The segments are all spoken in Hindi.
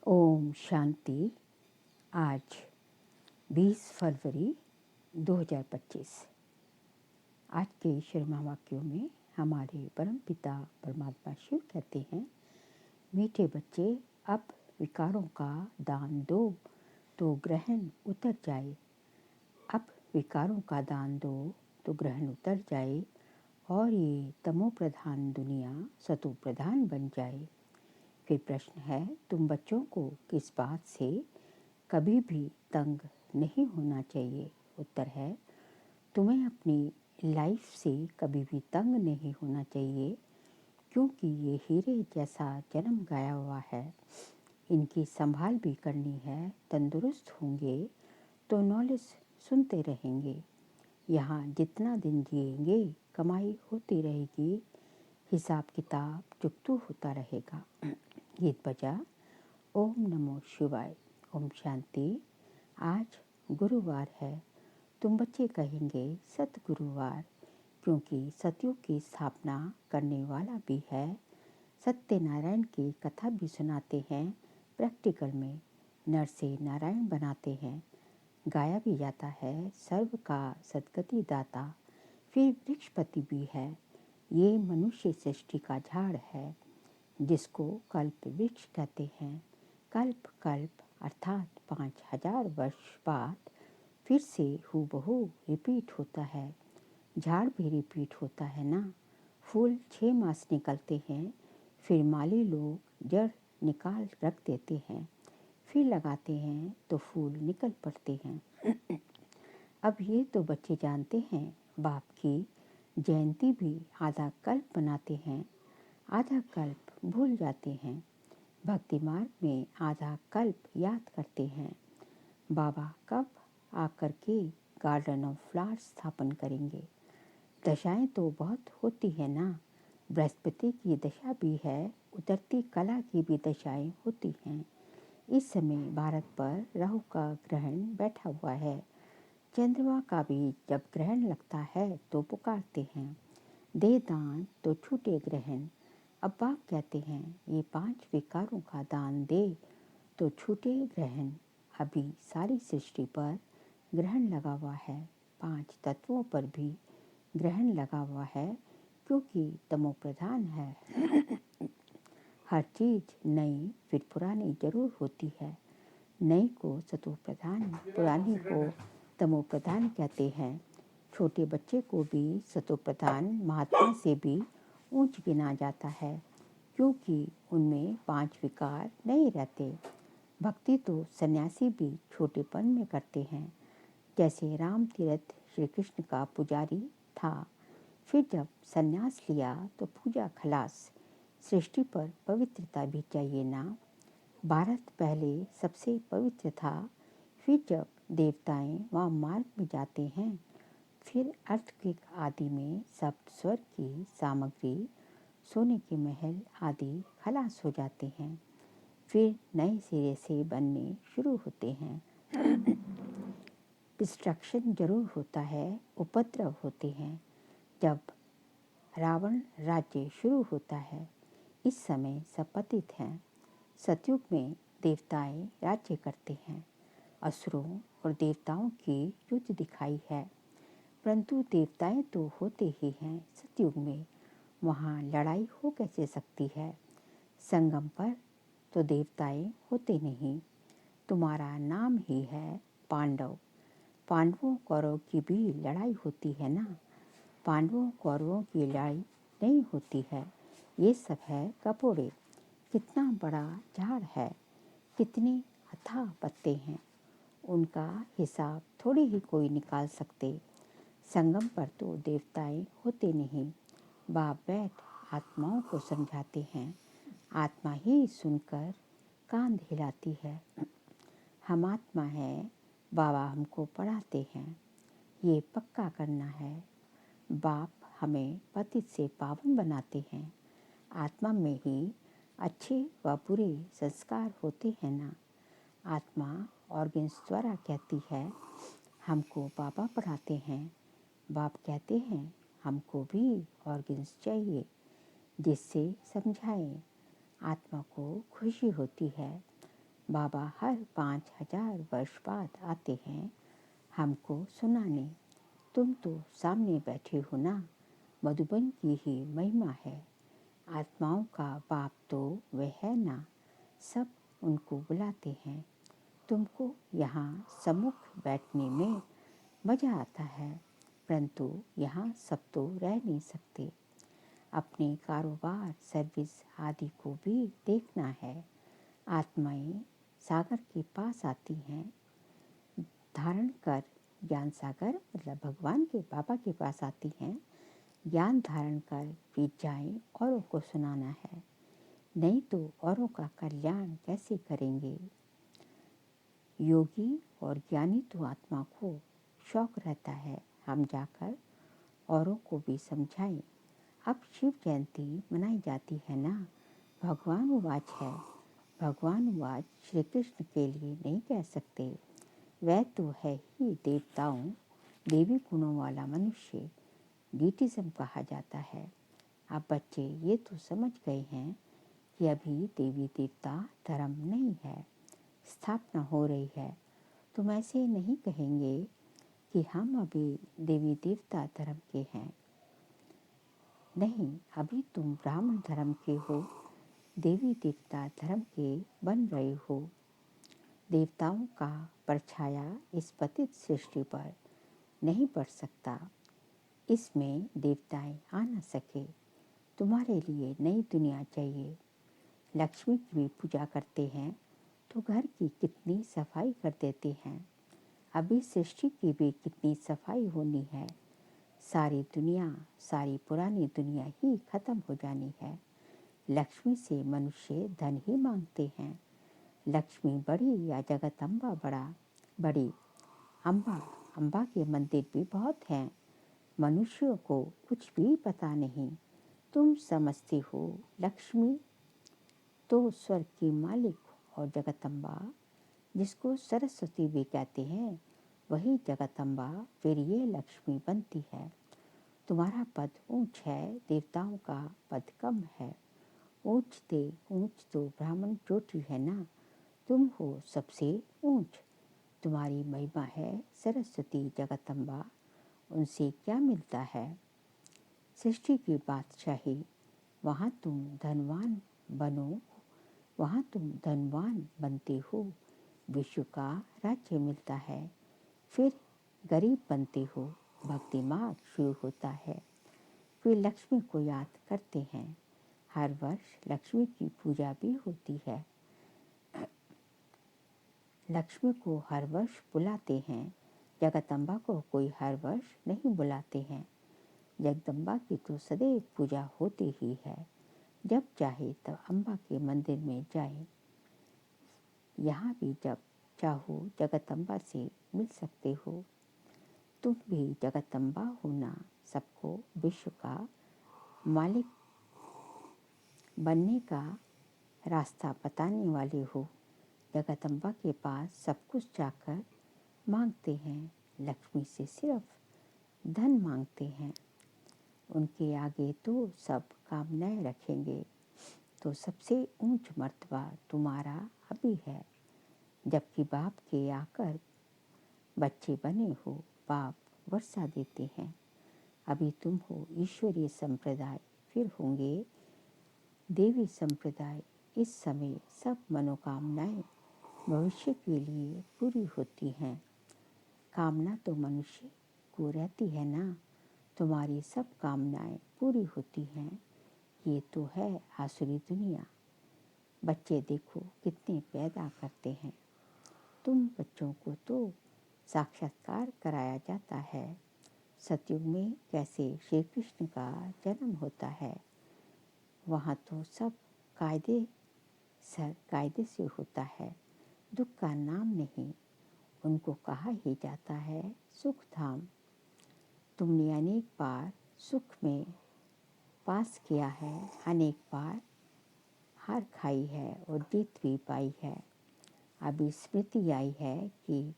ओम शांति। आज 20 फरवरी 2025। आज के ईश्वर महावाक्यों में हमारे परम पिता परमात्मा शिव कहते हैं, मीठे बच्चे, अब विकारों का दान दो तो ग्रहण उतर जाए। अब विकारों का दान दो तो ग्रहण उतर जाए और ये तमो प्रधान दुनिया सतो प्रधान बन जाए। फिर प्रश्न है, तुम बच्चों को किस बात से कभी भी तंग नहीं होना चाहिए? उत्तर है, तुम्हें अपनी लाइफ से कभी भी तंग नहीं होना चाहिए, क्योंकि ये हीरे जैसा जन्म गया हुआ है। इनकी संभाल भी करनी है। तंदुरुस्त होंगे तो नॉलेज सुनते रहेंगे। यहाँ जितना दिन जिएंगे कमाई होती रहेगी, हिसाब किताब चुकतू होता रहेगा। गीत बजा। ओम नमो शिवाय। ओम शांति। आज गुरुवार है। तुम बच्चे कहेंगे सतगुरुवार, क्योंकि सतयुग की स्थापना करने वाला भी है। सत्यनारायण की कथा भी सुनाते हैं। प्रैक्टिकल में नर से नारायण बनाते हैं। गाया भी जाता है, सर्व का सद्गति दाता। फिर वृक्षपति भी है। ये मनुष्य सृष्टि का झाड़ है, जिसको कल्प वृक्ष कहते हैं। कल्प कल्प अर्थात 5000 वर्ष बाद फिर से हूबहू रिपीट होता है। झाड़ भी रिपीट होता है ना। फूल 6 मास निकलते हैं, फिर माली लोग जड़ निकाल रख देते हैं, फिर लगाते हैं तो फूल निकल पड़ते हैं। अब ये तो बच्चे जानते हैं, बाप की जयंती भी आधा कल्प बनाते हैं, आधा कल्प भूल जाते हैं। भक्ति मार्ग में आधा कल्प याद करते हैं। बाबा कब आकर के गार्डन ऑफ फ्लावर्स स्थापन करेंगे? दशाएं तो बहुत होती है ना। बृहस्पति की दशा भी है, उतरती कला की भी दशाएं होती हैं। इस समय भारत पर राहु का ग्रहण बैठा हुआ है। चंद्रमा का भी जब ग्रहण लगता है तो पुकारते हैं, दे दान तो छूटे ग्रहण। अब बाप कहते हैं, ये 5 विकारों का दान दे तो छूटे ग्रहण। अभी सारी सृष्टि पर ग्रहण लगा हुआ है, 5 तत्वों पर भी ग्रहण लगा हुआ है, क्योंकि तमो प्रधान है। हर चीज नई फिर पुरानी जरूर होती है। नई को सतो प्रधान, पुरानी को तमो प्रधान कहते हैं। छोटे बच्चे को भी सतो प्रधान महात्मा से भी ऊंच गिना जाता है, क्योंकि उनमें 5 विकार नहीं रहते। भक्ति तो सन्यासी भी छोटेपन में करते हैं। जैसे राम तीर्थ श्री कृष्ण का पुजारी था, फिर जब सन्यास लिया तो पूजा खलास। सृष्टि पर पवित्रता भी चाहिए ना। भारत पहले सबसे पवित्र था, फिर जब देवताएं वहाँ मार्ग में जाते हैं, फिर अर्थक्वेक आदि में सप्त स्वर्ग की सामग्री, सोने के महल आदि खलास हो जाते हैं, फिर नए सिरे से बनने शुरू होते हैं। डिस्ट्रक्शन जरूर होता है, उपद्रव होते हैं। जब रावण राज्य शुरू होता है, इस समय सब पतित हैं। सतयुग में देवताएं राज्य करते हैं। असुरों और देवताओं की युद्ध दिखाई है, परंतु देवताएं तो होते ही हैं सतयुग में। वहाँ लड़ाई हो कैसे सकती है? संगम पर तो देवताएं होते नहीं। तुम्हारा नाम ही है पांडव। पांडवों कौरव की भी लड़ाई होती है ना। पांडवों कौरवों की लड़ाई नहीं होती है। ये सब है कपोड़े। कितना बड़ा झाड़ है, कितने अथाह पत्ते हैं, उनका हिसाब थोड़ी ही कोई निकाल सकते। संगम पर तो देवताएं होते नहीं। बाप बैठ आत्माओं को समझाते हैं। आत्मा ही सुनकर कान हिलाती है। हम आत्मा है, बाबा हमको पढ़ाते हैं। ये पक्का करना है। बाप हमें पतित से पावन बनाते हैं। आत्मा में ही अच्छे व बुरे संस्कार होते हैं ना। आत्मा ऑर्गन्स द्वारा कहती है, हमको बाबा पढ़ाते हैं। बाप कहते हैं, हमको भी ऑर्गन्स चाहिए, जिससे समझाएं। आत्मा को खुशी होती है। बाबा हर 5,000 वर्ष बाद आते हैं हमको सुनाने। तुम तो सामने बैठे हो ना, मधुबन की ही महिमा है। आत्माओं का बाप तो वह है ना, सब उनको बुलाते हैं। तुमको यहाँ सम्मुख बैठने में मज़ा आता है, परंतु यहाँ सब तो रह नहीं सकते। अपने कारोबार, सर्विस आदि को भी देखना है। आत्माएं सागर के पास आती हैं धारण कर, ज्ञान सागर मतलब भगवान के बाबा के पास आती हैं ज्ञान धारण कर भी जाएं, औरों को सुनाना है। नहीं तो औरों का कल्याण कैसे करेंगे। योगी और ज्ञानी तो आत्मा को शौक रहता है हम जाकर औरों को भी समझाएं। अब शिव जयंती मनाई जाती है ना। भगवान वाच है, भगवान वाच श्री कृष्ण के लिए नहीं कह सकते। वह तो है ही देवताओं देवी गुणों वाला मनुष्य, डीटिज्म कहा जाता है। अब बच्चे ये तो समझ गए हैं कि अभी देवी देवता धर्म नहीं है, स्थापना हो रही है। तुम ऐसे नहीं कहेंगे कि हम अभी देवी देवता धर्म के हैं। नहीं, अभी तुम ब्राह्मण धर्म के हो, देवी देवता धर्म के बन रहे हो। देवताओं का परछाया इस पतित सृष्टि पर नहीं पड़ सकता। इसमें देवताएं आ न सके। तुम्हारे लिए नई दुनिया चाहिए। लक्ष्मी की भी पूजा करते हैं तो घर की कितनी सफाई कर देते हैं। अभी सृष्टि की भी कितनी सफाई होनी है। सारी दुनिया, सारी पुरानी दुनिया ही खत्म हो जानी है। लक्ष्मी से मनुष्य धन ही मांगते हैं। लक्ष्मी बड़ी या जगदम्बा बड़ी। अम्बा के मंदिर भी बहुत हैं। मनुष्यों को कुछ भी पता नहीं। तुम समझते हो लक्ष्मी तो स्वर्ग की मालिक और जगदम्बा जिसको सरस्वती भी कहते हैं वही जगदम्बा फिर ये लक्ष्मी बनती है। तुम्हारा पद ऊंच है, देवताओं का पद कम है। ऊंच तो ब्राह्मण चोटी है ना। तुम हो सबसे ऊंच। तुम्हारी महिमा है सरस्वती जगदम्बा, उनसे क्या मिलता है। सृष्टि की बादशाही, वहाँ तुम धनवान बनते हो। विश्व का राज्य मिलता है, फिर गरीब बनते हो। भक्ति मार्ग शुरू होता है, फिर लक्ष्मी को याद करते हैं। हर वर्ष लक्ष्मी की पूजा भी होती है। लक्ष्मी को हर वर्ष बुलाते हैं, जगदम्बा को कोई हर वर्ष नहीं बुलाते हैं। जगदम्बा की तो सदैव पूजा होती ही है। जब चाहे तब अम्बा के मंदिर में जाए। यहाँ भी जब चाहो जगदम्बा से मिल सकते हो। तुम भी जगदम्बा होना, सबको विश्व का मालिक बनने का रास्ता बताने वाले हो। जगदम्बा के पास सब कुछ जाकर मांगते हैं, लक्ष्मी से सिर्फ धन मांगते हैं। उनके आगे तो सब कामनाएं रखेंगे। तो सबसे ऊंच मर्तबा तुम्हारा अभी है, जबकि बाप के आकर बच्चे बने हो। बाप वर्षा देते हैं। अभी तुम हो ईश्वरीय संप्रदाय, फिर होंगे देवी संप्रदाय। इस समय सब मनोकामनाएं भविष्य के लिए पूरी होती हैं। कामना तो मनुष्य को रहती है ना। तुम्हारी सब कामनाएं पूरी होती हैं। ये तो है आसुरी दुनिया। बच्चे देखो कितने पैदा करते हैं। तुम बच्चों को तो साक्षात्कार कराया जाता है। सतयुग में कैसे श्री कृष्ण का जन्म होता है, वहाँ तो सब कायदे से होता है। दुख का नाम नहीं, उनको कहा ही जाता है सुख धाम। तुमने अनेक बार सुख में पास किया है, अनेक बार हार खाई है और जीत भी पाई है। अभी स्मृति आई है कि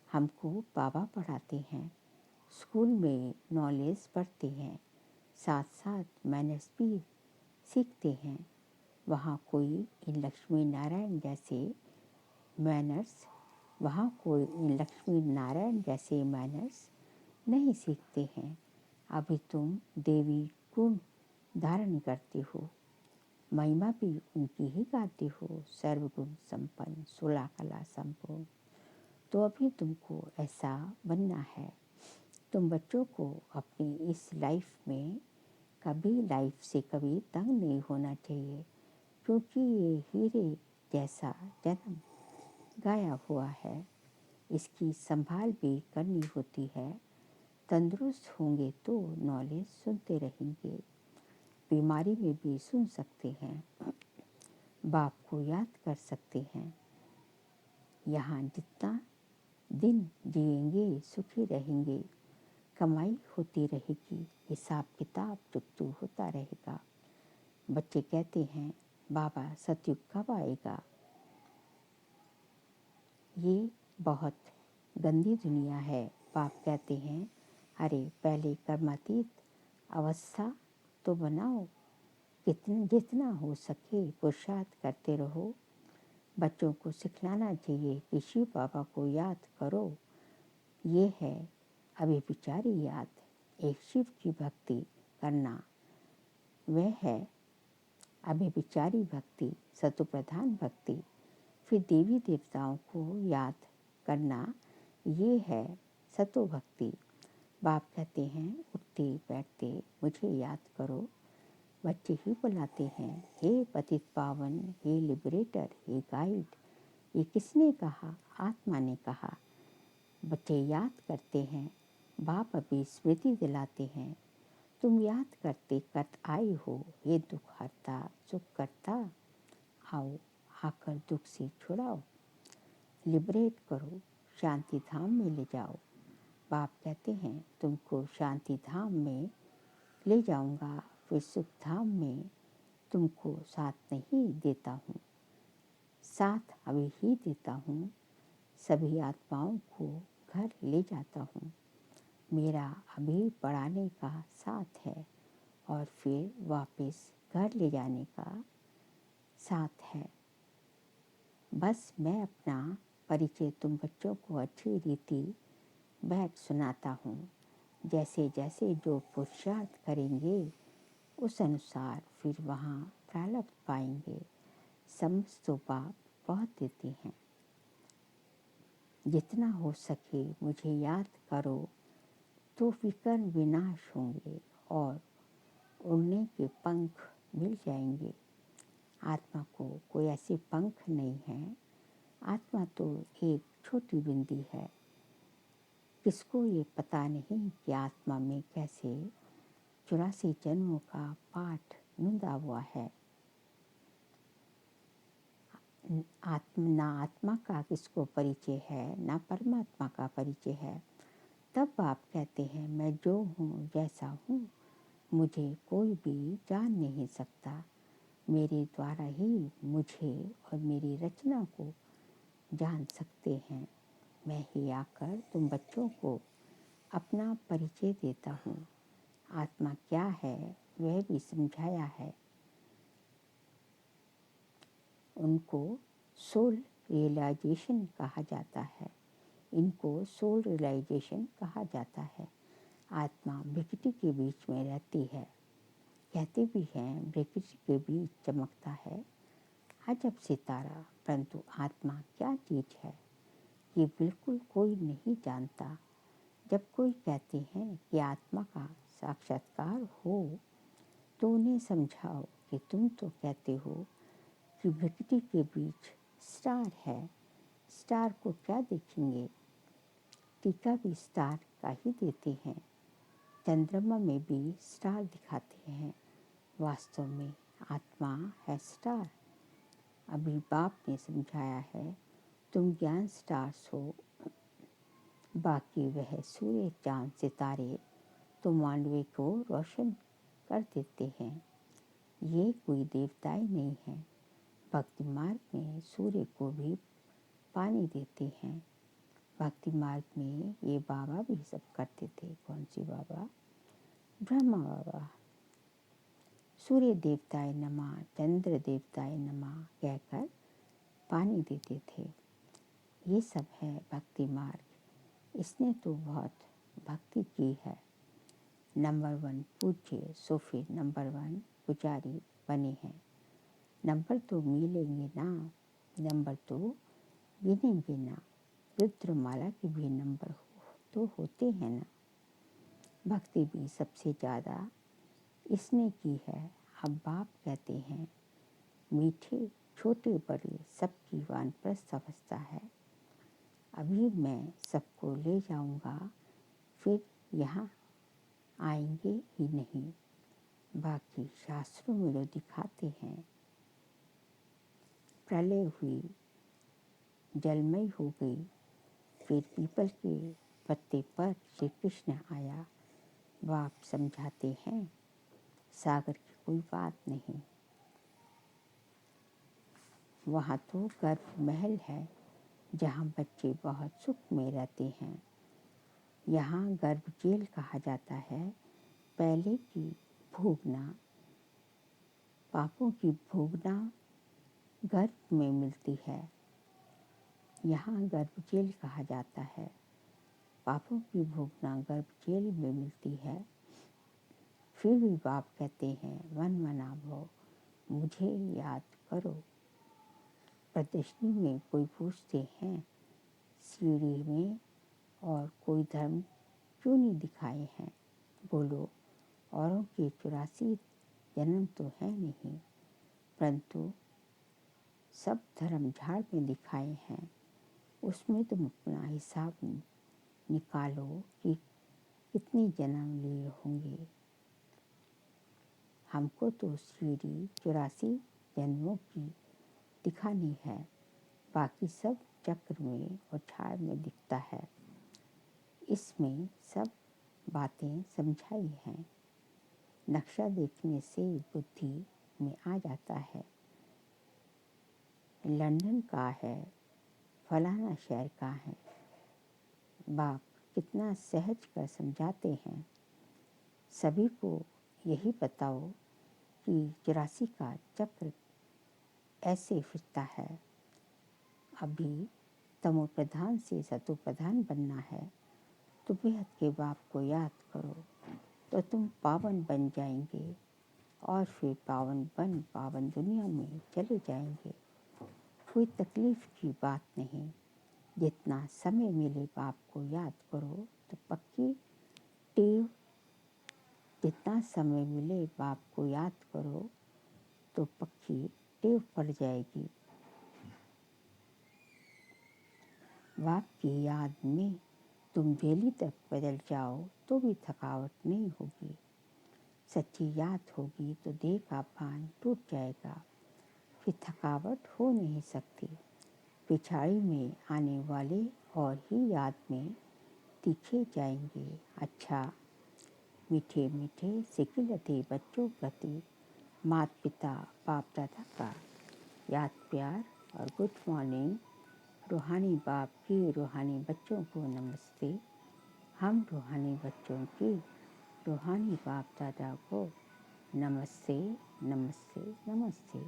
हमको बाबा पढ़ाते हैं, स्कूल में नॉलेज पढ़ते हैं, साथ साथ मैनर्स भी सीखते हैं। वहाँ कोई इन लक्ष्मी नारायण जैसे मैनर्स, वहाँ कोई लक्ष्मी नारायण जैसे मैनर्स नहीं सीखते हैं। अभी तुम देवी गुण धारण करते हो, महिमा भी उनकी ही गाते हो, सर्वगुण संपन्न 16 कला संपूर्ण। तो अभी तुमको ऐसा बनना है। तुम बच्चों को अपनी इस लाइफ में लाइफ से कभी तंग नहीं होना चाहिए, क्योंकि ये हीरे जैसा जन्म गाया हुआ है। इसकी संभाल भी करनी होती है। तंदुरुस्त होंगे तो नॉलेज सुनते रहेंगे, बीमारी में भी सुन सकते हैं, बाप को याद कर सकते हैं। यहाँ जितना दिन जिएंगे सुखी रहेंगे, कमाई होती रहेगी, हिसाब किताब चुकतू होता रहेगा। बच्चे कहते हैं बाबा सतयुग कब आएगा। ये बहुत गंदी दुनिया है। बाप कहते हैं अरे पहले कर्मातीत अवस्था तो बनाओ, जितना हो सके पुरुषार्थ करते रहो। बच्चों को सिखलाना चाहिए कि शिव बाबा को याद करो। ये है अभिविचारी याद। एक शिव की भक्ति करना, वह है अभिविचारी भक्ति, सतो प्रधान भक्ति। फिर देवी देवताओं को याद करना, ये है सतो भक्ति। बाप कहते हैं उठते बैठते मुझे याद करो। बच्चे ही बुलाते हैं हे पतित पावन, हे लिबरेटर, हे गाइड। ये किसने कहा? आत्मा ने कहा। बच्चे याद करते हैं, बाप अभी स्मृति दिलाते हैं। तुम याद करते करत आए हो, ये दुख हरता सुख करता। आओ आकर दुख से छुड़ाओ, लिबरेट करो, शांति धाम में ले जाओ। बाप कहते हैं तुमको शांति धाम में ले जाऊंगा, फिर सुख धाम में तुमको साथ नहीं देता हूँ, साथ अभी ही देता हूँ। सभी आत्माओं को घर ले जाता हूँ। मेरा अभी पढ़ाने का साथ है और फिर वापस घर ले जाने का साथ है। बस मैं अपना परिचय तुम बच्चों को अच्छी रीति बैठ सुनाता हूँ। जैसे जैसे जो पुरुषार्थ करेंगे उस अनुसार फिर वहाँ प्रारब्ध पाएंगे। समझ तो बाप बहुत देते हैं। जितना हो सके मुझे याद करो तो विकर्ण विनाश होंगे और उड़ने के पंख मिल जाएंगे। आत्मा को कोई ऐसे पंख नहीं है। आत्मा तो एक छोटी बिंदी है। किसको ये पता नहीं कि आत्मा में कैसे 84 जन्मों का पाठ नुदा हुआ है। ना आत्मा का किसको परिचय है, ना परमात्मा का परिचय है। तब आप कहते हैं मैं जो हूँ जैसा हूँ, मुझे कोई भी जान नहीं सकता। मेरे द्वारा ही मुझे और मेरी रचना को जान सकते हैं। मैं ही आकर तुम बच्चों को अपना परिचय देता हूँ। आत्मा क्या है वह भी समझाया है। उनको सोल रियलाइजेशन कहा जाता है। इनको सोल रियलाइजेशन कहा जाता है। आत्मा विकृति के बीच में रहती है। कहते भी हैं विकृति के बीच चमकता है अजब सितारा। परंतु आत्मा क्या चीज़ है ये बिल्कुल कोई नहीं जानता। जब कोई कहते हैं कि आत्मा का साक्षात्कार हो तो उन्हें समझाओ कि तुम तो कहते हो कि विकृति के बीच स्टार है। स्टार को क्या देखेंगे? टीका भी स्टार का ही देते हैं। चंद्रमा में भी स्टार दिखाते हैं। वास्तव में आत्मा है स्टार। अभी बाप ने समझाया है तुम ज्ञान स्टार्स हो, बाकी वह सूर्य चांद सितारे तो मांडवे को रोशन कर देते हैं। ये कोई देवताएं नहीं हैं। भक्ति मार्ग में सूर्य को भी पानी देते हैं। भक्ति मार्ग में ये बाबा भी सब करते थे। कौन सी बाबा? ब्रह्मा बाबा। सूर्य देवताए नमः, चंद्र देवताए नमः कहकर पानी देते थे। ये सब है भक्ति मार्ग। इसने तो बहुत भक्ति की है। नंबर 1 पूज्य, सो फिर नंबर 1 पुजारी बने हैं। नंबर तो मिलेंगे ना, नंबर तो गिनेंगे ना। रुद्रमाला के भी नंबर तो होते हैं ना। भक्ति भी सबसे ज़्यादा इसने की है। अब बाप कहते हैं मीठे छोटे बड़े सबकी वानप्रस्थ अवस्था है। अभी मैं सबको ले जाऊंगा, फिर यहाँ आएंगे ही नहीं। बाकी शास्त्रों में लोग दिखाते हैं प्रलय हुई, जलमय हो गई, फिर पीपल के पत्ते पर श्री कृष्ण आया। बाप समझाते हैं सागर की कोई बात नहीं, वहाँ तो गर्भ महल है जहाँ बच्चे बहुत सुख में रहते हैं। यहाँ गर्भ जेल कहा जाता है। पहले की भोगना, पापों की भोगना गर्भ में मिलती है। यहाँ गर्भ जेल कहा जाता है। पापों की भोगना गर्भ जेल में मिलती है। फिर भी बाप कहते हैं मन मना भो, मुझे याद करो। प्रदर्शनी में कोई पूछते हैं सीढ़ी में और कोई धर्म क्यों नहीं दिखाए हैं। बोलो औरों के 84 जन्म तो है नहीं, परंतु सब धर्म झाड़ में दिखाए हैं। उसमें तुम अपना हिसाब निकालो कि कितने जन्म लिए होंगे। हमको तो सीढ़ी 84 जन्मों की दिखानी है, बाकी सब चक्र में और झाड़ में दिखता है। इसमें सब बातें समझाई हैं। नक्शा देखने से बुद्धि में आ जाता है। लंदन का है, फलाना शहर का है। बाप कितना सहज कर समझाते हैं। सभी को यही बताओ कि 84 का चक्र ऐसे फिरता है। अभी तमो प्रधान से सतो प्रधान बनना है, तो बेहद के बाप को याद करो, तो तुम पावन बन जाएंगे और फिर पावन दुनिया में चले जाएंगे। कोई तकलीफ की बात नहीं। जितना समय मिले बाप को याद करो तो पक्की टेव। जितना समय मिले बाप को याद करो तो पक्की टेव पड़ जाएगी। बाप की याद में तुम दिल्ली तक पैदल जाओ तो भी थकावट नहीं होगी। सच्ची याद होगी तो देह का भान टूट जाएगा, फिर थकावट हो नहीं सकती। पिछाड़ी में आने वाले और ही याद में दिखे जाएंगे। अच्छा, मीठे मीठे सिकिलते बच्चों प्रति माता पिता बाप दादा का याद प्यार और गुड मॉर्निंग। रूहानी बाप की रूहानी बच्चों को नमस्ते। हम रूहानी बच्चों की रूहानी बाप दादा को नमस्ते नमस्ते नमस्ते।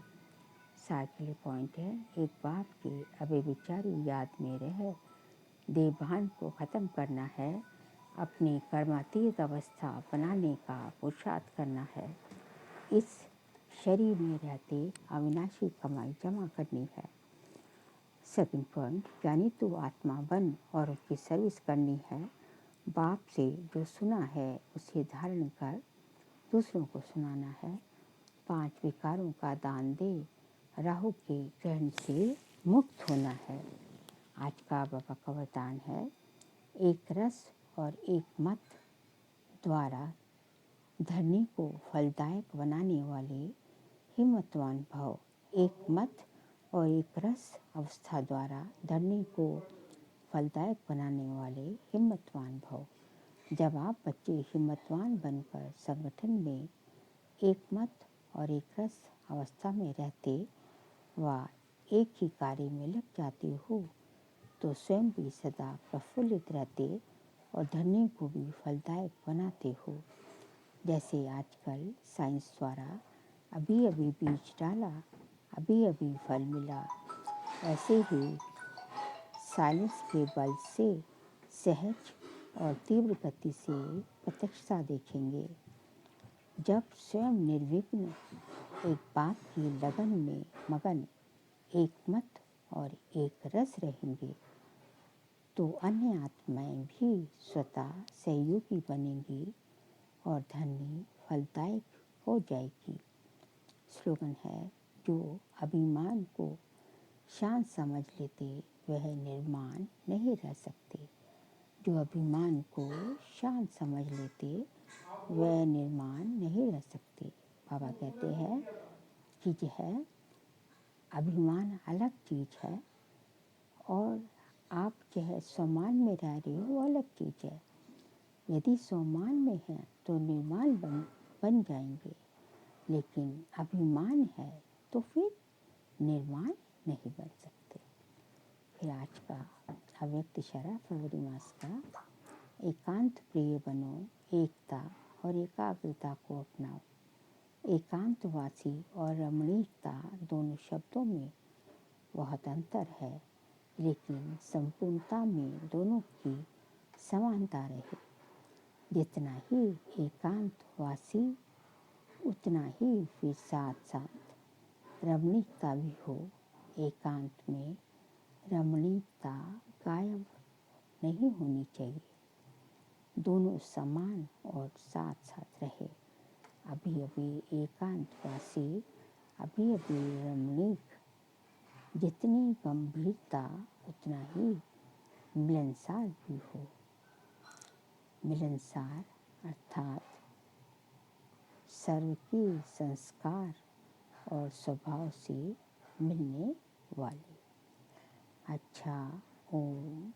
सार के लिए पॉइंट है, एक बाप की अबे विचारी याद में रह देवभान को ख़त्म करना है। अपनी कर्मातीत अवस्था बनाने का पुरुषार्थ करना है। इस शरीर में रहते अविनाशी कमाई जमा करनी है। सेकंड पॉइंट, यानी तो आत्मा बन और उसकी सर्विस करनी है। बाप से जो सुना है उसे धारण कर दूसरों को सुनाना है। 5 विकारों का दान दे, राहु के ग्रहण से मुक्त होना है। आज का बाबा का वरदान है, एक रस और एक मत द्वारा धरनी को फलदायक बनाने वाले हिम्मतवान भव। एक मत और एक रस अवस्था द्वारा धरनी को फलदायक बनाने वाले हिम्मतवान भव। जब आप बच्चे हिम्मतवान बनकर संगठन में एक मत और एक रस अवस्था में रहते व एक ही कार्य में लग जाते हो, तो स्वयं भी सदा प्रफुल्लित रहते और धरनी को भी फलदायक बनाते हो। जैसे आजकल साइंस द्वारा अभी अभी बीज डाला, अभी अभी फल मिला, ऐसे ही साइलेंस के बल से सहज और तीव्र गति से प्रत्यक्षता देखेंगे। जब स्वयं निर्विघ्न एक बात की लगन में मगन, एक मत और एक रस रहेंगे, तो अन्य आत्माएं भी स्वतः सहयोगी बनेंगी और धन्य फलदायक हो जाएगी। स्लोगन है, जो अभिमान को शान समझ लेते वह निर्माण नहीं रह सकते। जो अभिमान को शान समझ लेते वह निर्माण नहीं रह सकते। बाबा कहते हैं कि यह अभिमान अलग चीज़ है और आप यह सम्मान में रह रहे हो वो अलग चीज़ है। यदि सम्मान में है तो निर्माण बन जाएंगे, लेकिन अभिमान है तो फिर निर्माण नहीं बन सकते। फिर आज का अव्यक्त इशारा फरवरी मास का, एकांत प्रिय बनो, एकता और एकाग्रता को अपनाओ। एकांतवासी और रमणीकता दोनों शब्दों में बहुत अंतर है, लेकिन संपूर्णता में दोनों की समानता रहे। जितना ही एकांतवासी उतना ही फिर साथ साथ रमणीकता भी हो। एकांत में रमणीकता कायम नहीं होनी चाहिए, दोनों समान और साथ साथ रहे। अभी अभी एकांतवासी, अभी अभी रमणीक। जितनी गंभीरता उतना ही मिलनसार भी हो। मिलनसार अर्थात सर्व के संस्कार और स्वभाव से मिलने वाले। अच्छा, ओम